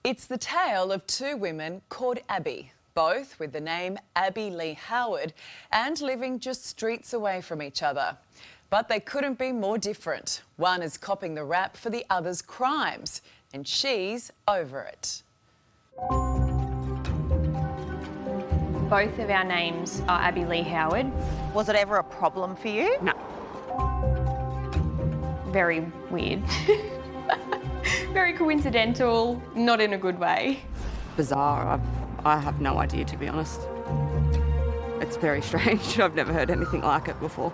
It's the tale of two women called Abbey, both with the name Abbie-Lee Howard and living just streets away from each other. But they couldn't be more different. One is copping the rap for the other's crimes, and she's over it. Both of our names are Abbie-Lee Howard. Was it ever a problem for you? No. Very weird. Very coincidental, not in a good way. Bizarre. I have no idea, to be honest. It's very strange. I've never heard anything like it before.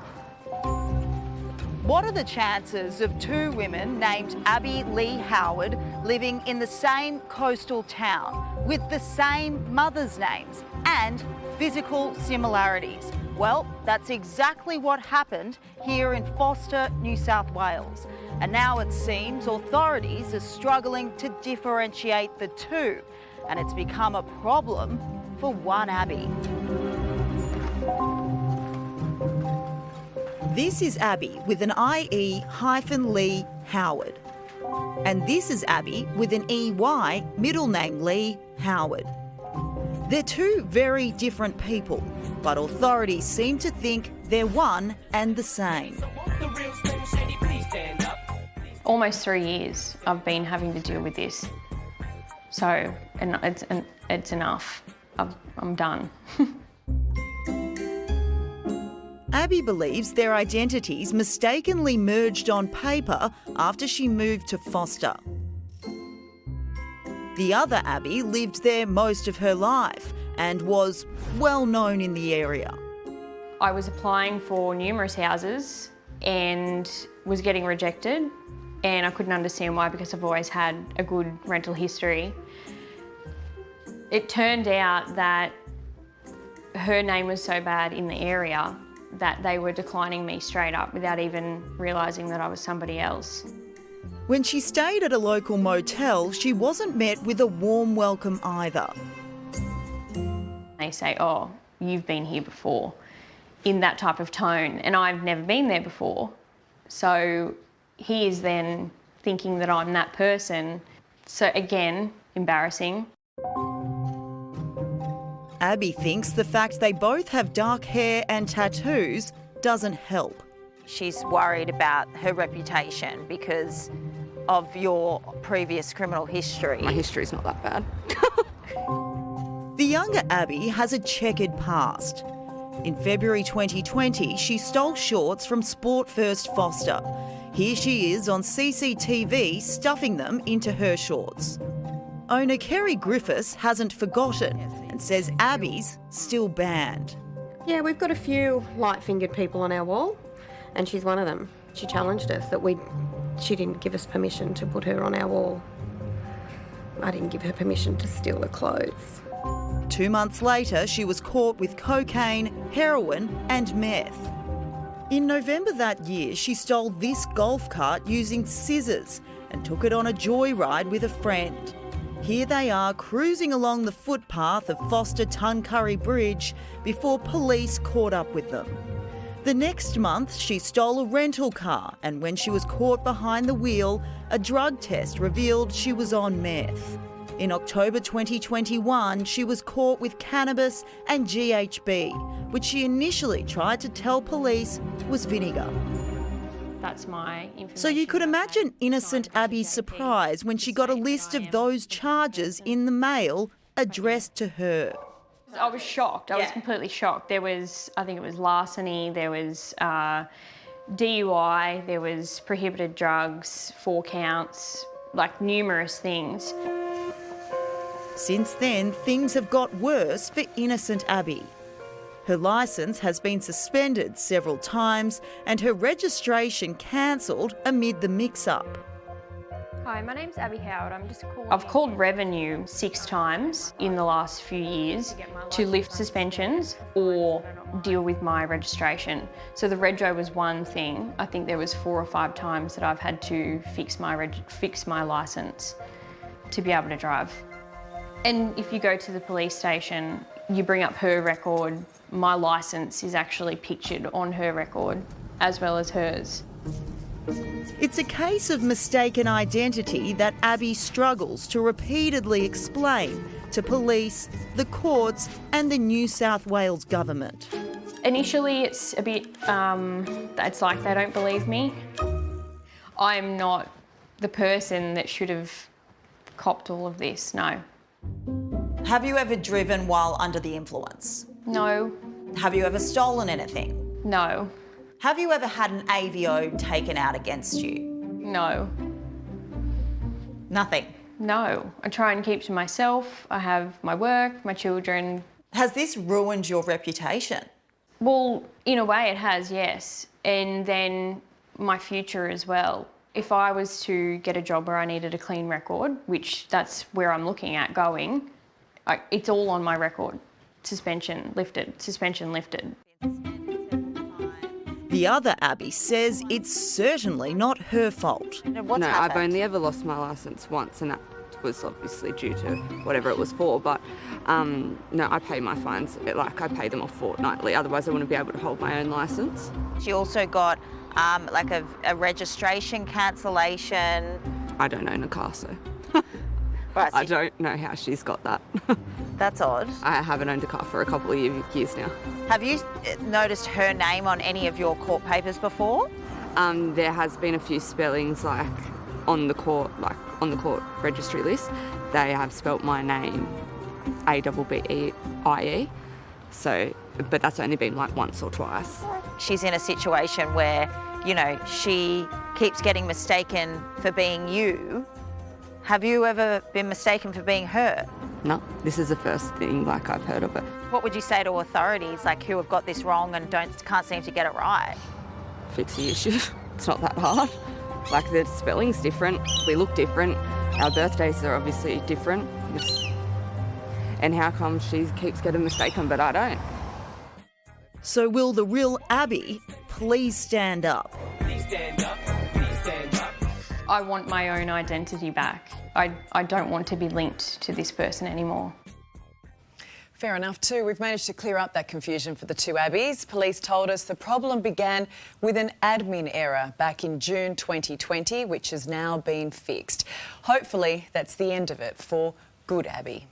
What are the chances of two women named Abbie-Lee Howard living in the same coastal town with the same mother's names and physical similarities? Well, that's exactly what happened here in Foster, New South Wales. And now it seems authorities are struggling to differentiate the two, and it's become a problem for one Abbey. This is Abbey with an IE-Lee Howard. And this is Abbey with an EY middle name Lee Howard. They're two very different people, but authorities seem to think they're one and the same. Almost 3 years I've been having to deal with this. So, and it's enough. I'm done. Abbey believes their identities mistakenly merged on paper after she moved to Foster. The other Abbey lived there most of her life and was well known in the area. I was applying for numerous houses and was getting rejected, and I couldn't understand why, because I've always had a good rental history. It turned out that her name was so bad in the area that they were declining me straight up without even realising that I was somebody else. When she stayed at a local motel, she wasn't met with a warm welcome either. They say, oh, you've been here before, in that type of tone, and I've never been there before. So he is then thinking that I'm that person. So again, embarrassing. Abbey thinks the fact they both have dark hair and tattoos doesn't help. She's worried about her reputation because of your previous criminal history. My history's not that bad. The younger Abbey has a checkered past. In February 2020, she stole shorts from Sport First Foster. Here she is on CCTV stuffing them into her shorts. Owner Kerry Griffiths hasn't forgotten and says Abbey's still banned. Yeah, we've got a few light-fingered people on our wall, and she's one of them. She challenged us that she didn't give us permission to put her on our wall. I didn't give her permission to steal her clothes. 2 months later, she was caught with cocaine, heroin and meth. In November that year, she stole this golf cart using scissors and took it on a joyride with a friend. Here they are cruising along the footpath of Foster Tuncurry Bridge before police caught up with them. The next month, she stole a rental car, and when she was caught behind the wheel, a drug test revealed she was on meth. In October 2021, she was caught with cannabis and GHB, which she initially tried to tell police was vinegar. That's my information. So you could imagine innocent Abbey's surprise when she got a list of those charges in the mail addressed to her. I was shocked. I was completely shocked. There was, I think it was larceny, there was DUI, there was prohibited drugs, 4 counts, like numerous things. Since then, things have got worse for innocent Abbey. Her licence has been suspended several times and her registration cancelled amid the mix-up. Hi, my name's Abbie Howard. I've called Revenue 6 times in the last few years to lift suspensions or deal with my registration. So the rego was one thing. I think there was 4 or 5 times that I've had to fix my licence to be able to drive. And if you go to the police station, you bring up her record, my licence is actually pictured on her record as well as hers. It's a case of mistaken identity that Abbie struggles to repeatedly explain to police, the courts and the New South Wales government. Initially, it's a bit, it's like they don't believe me. I'm not the person that should have copped all of this, no. Have you ever driven while under the influence? No. Have you ever stolen anything? No. Have you ever had an AVO taken out against you? No. Nothing? No. I try and keep to myself. I have my work, my children. Has this ruined your reputation? Well, in a way it has, yes. And then my future as well. If I was to get a job where I needed a clean record, which that's where I'm looking at going, it's all on my record. Suspension lifted, suspension lifted. The other Abbie says it's certainly not her fault. No, I've only ever lost my licence once, and that was obviously due to whatever it was for, but no, I pay my fines, I pay them off fortnightly, otherwise I wouldn't be able to hold my own licence. She also got a registration cancellation. I don't own a car, so Right, so I don't know how she's got that. that's odd. I haven't owned a car for a couple of years now. Have you noticed her name on any of your court papers before? There has been a few spellings on the court registry list. They have spelt my name Abbie-Lee. So, but that's only been once or twice. She's in a situation where, you know, she keeps getting mistaken for being you. Have you ever been mistaken for being her? No, this is the first thing I've heard of it. What would you say to authorities who have got this wrong and can't seem to get it right? Fix the issue. It's not that hard. The spelling's different, we look different, our birthdays are obviously different. And how come she keeps getting mistaken but I don't? So will the real Abbie please stand up? Please stand up. Please stand up. I want my own identity back. I don't want to be linked to this person anymore. Fair enough too. We've managed to clear up that confusion for the two Abbies. Police told us the problem began with an admin error back in June 2020, which has now been fixed. Hopefully that's the end of it for good Abbie.